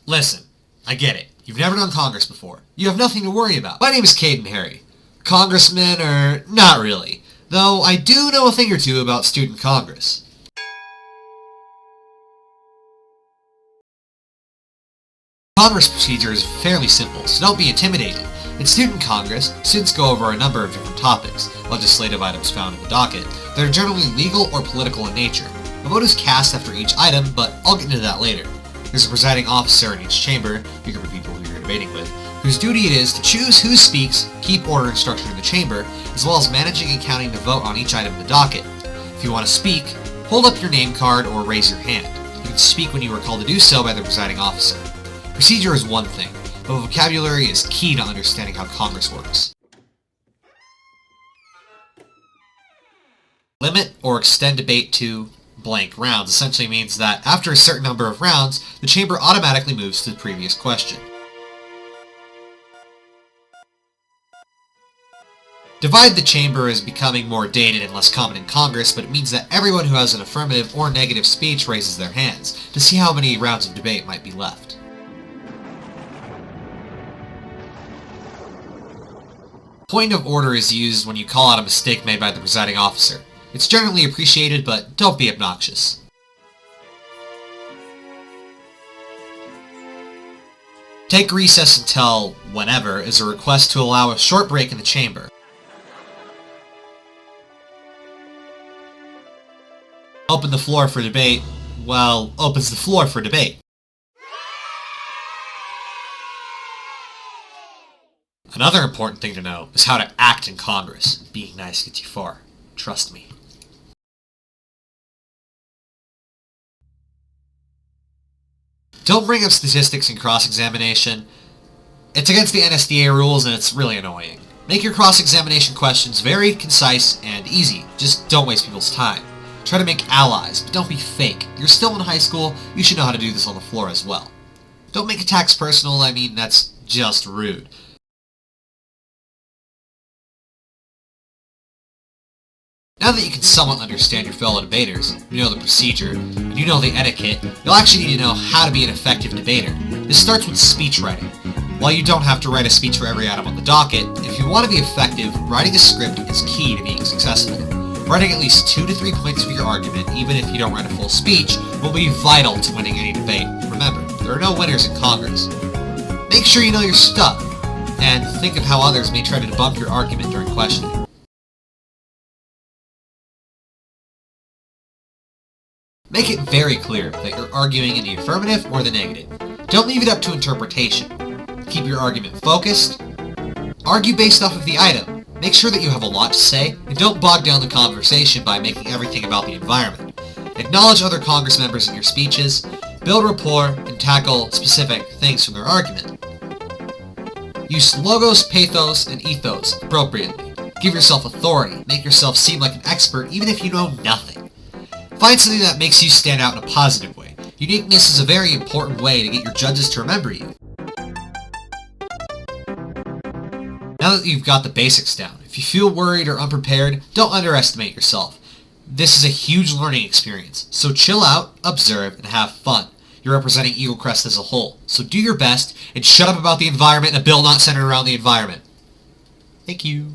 Listen, I get it. You've never done Congress before. You have nothing to worry about. My name is Caden Harry. Congressman, or not really. Though I do know a thing or two about student Congress. Congress procedure is fairly simple, so don't be intimidated. In Student Congress, students go over a number of different topics, legislative items found in the docket, that are generally legal or political in nature. A vote is cast after each item, but I'll get into that later. There's a presiding officer in each chamber, the group of people who you're debating with, whose duty it is to choose who speaks, keep order and structure in the chamber, as well as managing and counting the vote on each item in the docket. If you want to speak, hold up your name card or raise your hand. You can speak when you are called to do so by the presiding officer. Procedure is one thing, but vocabulary is key to understanding how Congress works. Limit or extend debate to blank rounds essentially means that after a certain number of rounds, the chamber automatically moves to the previous question. Divide the chamber is becoming more dated and less common in Congress, but it means that everyone who has an affirmative or negative speech raises their hands to see how many rounds of debate might be left. Point of order is used when you call out a mistake made by the presiding officer. It's generally appreciated, but don't be obnoxious. Take recess until whenever is a request to allow a short break in the chamber. Open the floor for debate, well, opens the floor for debate. Another important thing to know is how to act in Congress. Being nice gets you far. Trust me. Don't bring up statistics in cross-examination. It's against the NSDA rules and it's really annoying. Make your cross-examination questions very concise and easy. Just don't waste people's time. Try to make allies, but don't be fake. You're still in high school, you should know how to do this on the floor as well. Don't make attacks personal, that's just rude. Now that you can somewhat understand your fellow debaters, you know the procedure, and you know the etiquette, you'll actually need to know how to be an effective debater. This starts with speech writing. While you don't have to write a speech for every item on the docket, if you want to be effective, writing a script is key to being successful. Writing at least 2 to 3 points for your argument, even if you don't write a full speech, will be vital to winning any debate. Remember, there are no winners in Congress. Make sure you know your stuff, and think of how others may try to debunk your argument during questioning. Make it very clear that you're arguing in the affirmative or the negative. Don't leave it up to interpretation. Keep your argument focused. Argue based off of the item. Make sure that you have a lot to say, and don't bog down the conversation by making everything about the environment. Acknowledge other Congress members in your speeches, build rapport, and tackle specific things from their argument. Use logos, pathos, and ethos appropriately. Give yourself authority. Make yourself seem like an expert even if you know nothing. Find something that makes you stand out in a positive way. Uniqueness is a very important way to get your judges to remember you. Now that you've got the basics down, if you feel worried or unprepared, don't underestimate yourself. This is a huge learning experience, so chill out, observe, and have fun. You're representing Eagle Crest as a whole, so do your best and shut up about the environment and a bill not centered around the environment. Thank you.